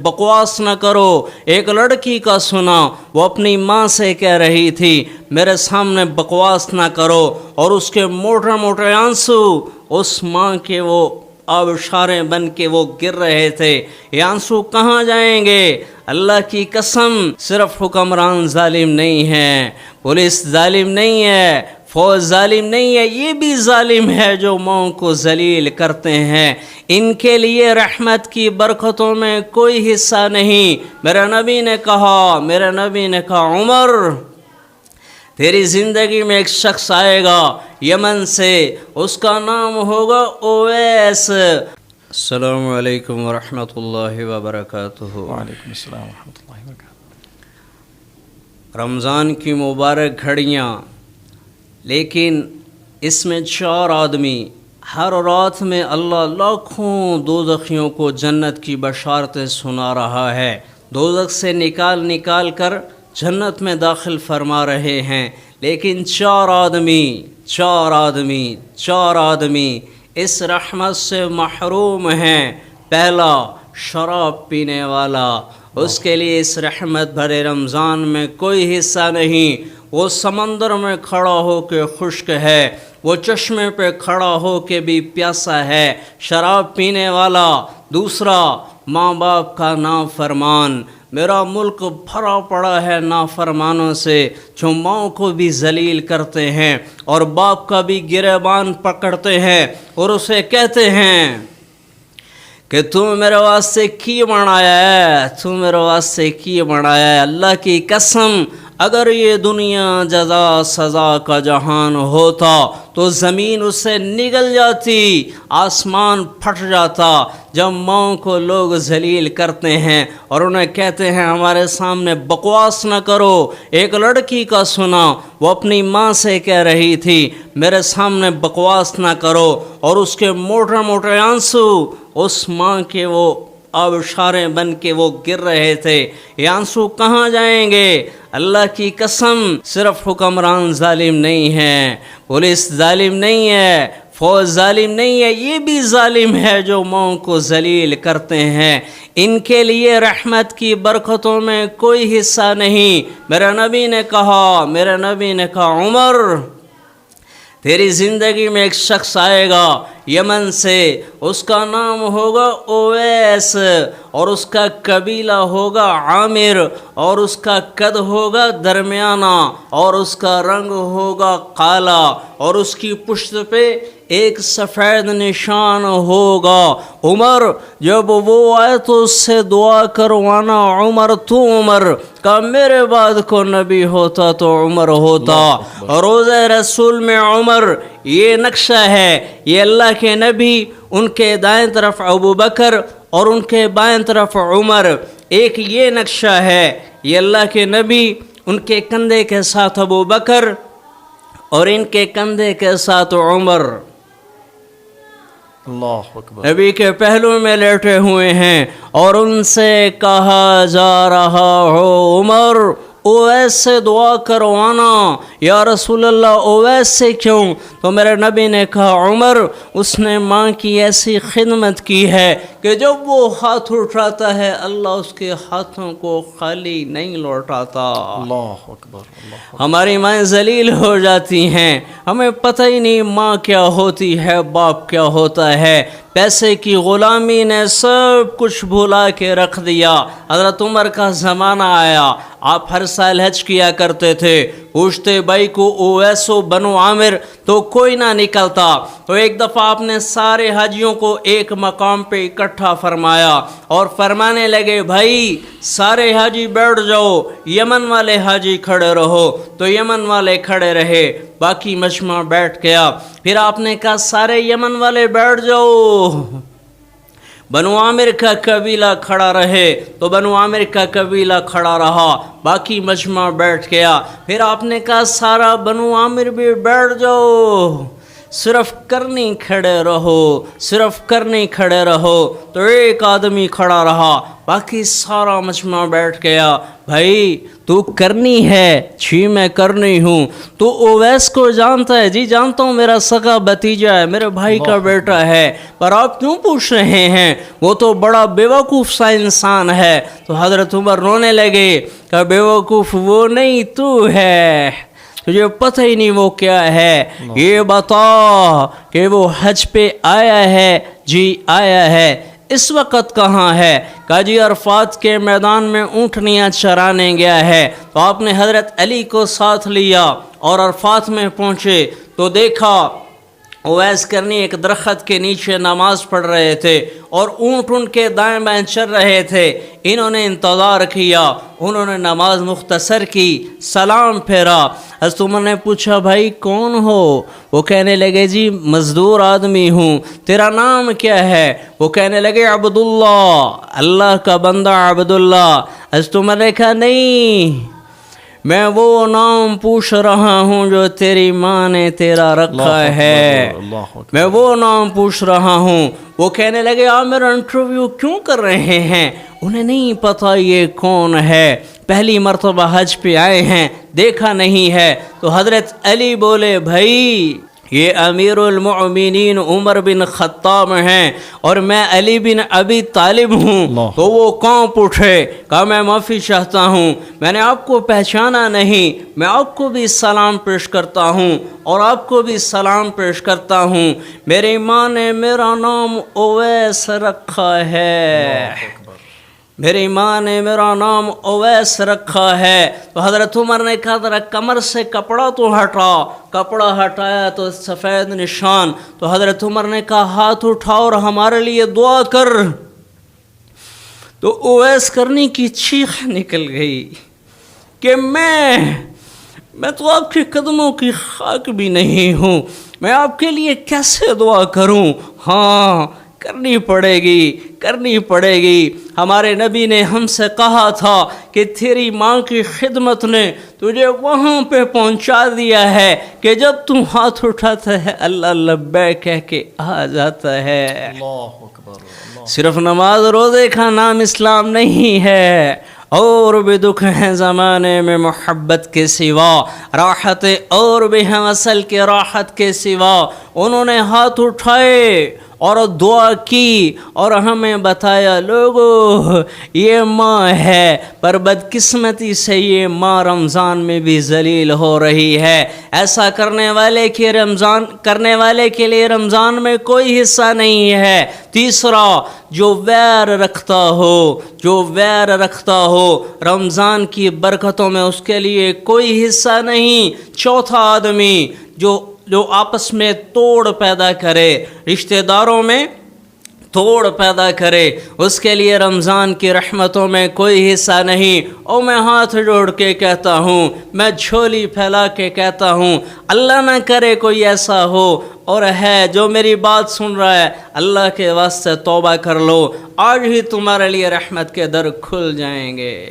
بکواس نہ کرو۔ ایک لڑکی کا سنا، وہ اپنی ماں سے کہہ رہی تھی میرے سامنے بکواس نہ کرو، اور اس کے موٹے موٹے آنسو اس ماں کے وہ آبشاریں بن کے وہ گر رہے تھے۔ یہ آنسو کہاں جائیں گے؟ اللہ کی قسم، صرف حکمران ظالم نہیں ہے، پولیس ظالم نہیں ہے، فوج ظالم نہیں ہے، یہ بھی ظالم ہے جو ماؤں کو ذلیل کرتے ہیں۔ ان کے لیے رحمت کی برکتوں میں کوئی حصہ نہیں۔ میرے نبی نے کہا عمر، تیری زندگی میں ایک شخص آئے گا یمن سے، اس کا نام ہوگا اویس۔ السلام علیکم ورحمۃ اللہ وبرکاتہ۔ وعلیکم السلام ورحمۃ اللہ وبرکاتہ۔ رمضان کی مبارک گھڑیاں، لیکن اس میں 4 آدمی ہر رات میں اللہ لاکھوں دوزخیوں کو جنت کی بشارتیں سنا رہا ہے، دوزخ سے نکال کر جنت میں داخل فرما رہے ہیں، لیکن 4 آدمی اس رحمت سے محروم ہیں۔ پہلا، شراب پینے والا، اس کے لیے اس رحمت بھرے رمضان میں کوئی حصہ نہیں۔ وہ سمندر میں کھڑا ہو کے خشک ہے، وہ چشمے پہ کھڑا ہو کے بھی پیاسا ہے، شراب پینے والا۔ دوسرا، ماں باپ کا نافرمان، میرا ملک بھرا پڑا ہے نافرمانوں سے جو ماں کو بھی ذلیل کرتے ہیں اور باپ کا بھی گریبان پکڑتے ہیں اور اسے کہتے ہیں کہ تو میرے واسطے کی بنایا ہے، اللہ کی قسم اگر یہ دنیا جزا سزا کا جہان ہوتا تو زمین اس سے نگل جاتی، آسمان پھٹ جاتا۔ جب ماں کو لوگ ذلیل کرتے ہیں اور انہیں کہتے ہیں ہمارے سامنے بکواس نہ کرو۔ ایک لڑکی کا سنا، وہ اپنی ماں سے کہہ رہی تھی میرے سامنے بکواس نہ کرو، اور اس کے موٹے موٹے آنسو اس ماں کے وہ آبشاریں بن کے وہ گر رہے تھے۔ یہ آنسو کہاں جائیں گے؟ اللہ کی قسم، صرف حکمران ظالم نہیں ہے، پولیس ظالم نہیں ہے، فوج ظالم نہیں ہے، یہ بھی ظالم ہے جو ماؤں کو ذلیل کرتے ہیں۔ ان کے لیے رحمت کی برکتوں میں کوئی حصہ نہیں۔ میرے نبی نے کہا عمر، تیری زندگی میں ایک شخص آئے گا یمن سے، اس کا نام ہوگا اویس، اور اس کا قبیلہ ہوگا عامر، اور اس کا قد ہوگا درمیانہ، اور اس کا رنگ ہوگا کالا، اور اس کی پشت پہ ایک سفید نشان ہوگا۔ عمر، جب وہ آئے تو اس سے دعا کروانا عمر کا میرے بعد کو نبی ہوتا تو عمر ہوتا۔ روضہ رسول میں عمر یہ نقشہ ہے، یہ اللہ کے نبی، ان کے دائیں طرف ابو بکر اور ان کے بائیں طرف عمر، ایک یہ نقشہ ہے، یہ اللہ کے نبی، ان کے کندھے کے ساتھ ابو بکر اور ان کے کندھے کے ساتھ عمر، اللہ اکبر، نبی کے پہلو میں لیٹے ہوئے ہیں، اور ان سے کہا جا رہا ہو عمر اویس سے دعا کروانا۔ یا رسول اللہ اویس سے کیوں؟ تو میرے نبی نے کہا عمر، اس نے ماں کی ایسی خدمت کی ہے کہ جب وہ ہاتھ اٹھاتا ہے اللہ اس کے ہاتھوں کو خالی نہیں لوٹاتا۔ اللہ اکبر، اللہ اکبر۔ ہماری مائیں ذلیل ہو جاتی ہیں، ہمیں پتہ ہی نہیں ماں کیا ہوتی ہے، باپ کیا ہوتا ہے۔ پیسے کی غلامی نے سب کچھ بھلا کے رکھ دیا۔ حضرت عمر کا زمانہ آیا، آپ ہر سال حج کیا کرتے تھے، پوچھتے بھائی کو اویس و بنو عامر تو کوئی نہ نکلتا، تو ایک دفعہ آپ نے سارے حاجیوں کو ایک مقام پہ اکٹھا فرمایا اور فرمانے لگے بھائی سارے حاجی بیٹھ جاؤ، یمن والے حاجی کھڑے رہو، تو یمن والے کھڑے رہے، باقی مجمع بیٹھ گیا۔ پھر آپ نے کہا سارے یمن والے بیٹھ جاؤ، بنو عامر کا قبیلہ کھڑا رہے، تو بنو عامر کا قبیلہ کھڑا رہا، باقی مجمع بیٹھ گیا۔ پھر آپ نے کہا سارا بنو عامر بھی بیٹھ جاؤ، صرف کرنی کھڑے رہو، صرف کرنی کھڑے رہو۔ تو ایک آدمی کھڑا رہا، باقی سارا مجمع بیٹھ گیا۔ بھائی تو کرنی ہے؟ جی میں کرنی ہوں۔ تو اویس کو جانتا ہے؟ جی جانتا ہوں، میرا سگا بھتیجا ہے، میرے بھائی کا بیٹا ہے، پر آپ کیوں پوچھ رہے ہیں؟ وہ تو بڑا بیوقوف سا انسان ہے۔ تو حضرت عمر رونے لگے کہ بیوقوف وہ نہیں تو ہے، تجھے پتہ ہی نہیں وہ کیا ہے۔ یہ بتا کہ وہ حج پہ آیا ہے؟ جی آیا ہے۔ اس وقت کہاں ہے؟ کہ جی عرفات کے میدان میں اونٹنیاں چرانے گیا ہے۔ تو آپ نے حضرت علی کو ساتھ لیا اور عرفات میں پہنچے تو دیکھا اویس کرنی ایک درخت کے نیچے نماز پڑھ رہے تھے اور اونٹ ان کے دائیں بائیں چل رہے تھے۔ انہوں نے انتظار کیا، انہوں نے نماز مختصر کی، سلام پھیرا۔ حضرت عمر نے پوچھا بھائی کون ہو؟ وہ کہنے لگے جی مزدور آدمی ہوں۔ تیرا نام کیا ہے؟ وہ کہنے لگے عبداللہ، اللہ کا بندہ عبداللہ۔ حضرت عمر نے کہا نہیں، میں وہ نام پوچھ رہا ہوں جو تیری ماں نے تیرا رکھا ہے، میں وہ نام پوچھ رہا ہوں۔ وہ کہنے لگے آپ میرا انٹرویو کیوں کر رہے ہیں؟ انہیں نہیں پتہ یہ کون ہے، پہلی مرتبہ حج پہ آئے ہیں، دیکھا نہیں ہے۔ تو حضرت علی بولے بھائی یہ امیر المؤمنین عمر بن خطاب ہیں اور میں علی بن ابی طالب ہوں۔ تو وہ کانپ اٹھے، کہا میں معافی چاہتا ہوں، میں نے آپ کو پہچانا نہیں، میں آپ کو بھی سلام پیش کرتا ہوں اور آپ کو بھی سلام پیش کرتا ہوں۔ میری ماں نے میرا نام اویس رکھا ہے، میری ماں نے میرا نام اویس رکھا ہے۔ تو حضرت عمر نے کہا ذرا کمر سے کپڑا تو ہٹا۔ کپڑا ہٹایا تو سفید نشان۔ تو حضرت عمر نے کہا ہاتھ اٹھا اور ہمارے لیے دعا کر۔ تو اویس کرنی کی چیخ نکل گئی کہ میں تو آپ کے قدموں کی خاک بھی نہیں ہوں، میں آپ کے لیے کیسے دعا کروں؟ ہاں کرنی پڑے گی، کرنی پڑے گی۔ ہمارے نبی نے ہم سے کہا تھا کہ تیری ماں کی خدمت نے تجھے وہاں پہ پہنچا دیا ہے کہ جب تم ہاتھ اٹھاتا ہے اللہ لبیک کہہ کے آ جاتا ہے۔ اللہ اکبر۔ صرف نماز روزے کا نام اسلام نہیں ہے، اور بھی دکھ ہیں زمانے میں محبت کے سوا، راحت اور بھی ہیں اصل کے راحت کے سوا۔ انہوں نے ہاتھ اٹھائے اور دعا کی اور ہمیں بتایا لوگو یہ ماں ہے، پر بدقسمتی سے یہ ماں رمضان میں بھی ذلیل ہو رہی ہے۔ ایسا کرنے والے کے لیے رمضان میں کوئی حصہ نہیں ہے۔ تیسرا جو ویر رکھتا ہو رمضان کی برکتوں میں اس کے لیے کوئی حصہ نہیں۔ چوتھا آدمی جو آپس میں توڑ پیدا کرے، رشتہ داروں میں توڑ پیدا کرے، اس کے لیے رمضان کی رحمتوں میں کوئی حصہ نہیں۔ اور میں ہاتھ جوڑ کے کہتا ہوں، میں جھولی پھیلا کے کہتا ہوں، اللہ نہ کرے کوئی ایسا ہو اور ہے جو میری بات سن رہا ہے، اللہ کے واسطے توبہ کر لو، آج ہی تمہارے لیے رحمت کے در کھل جائیں گے۔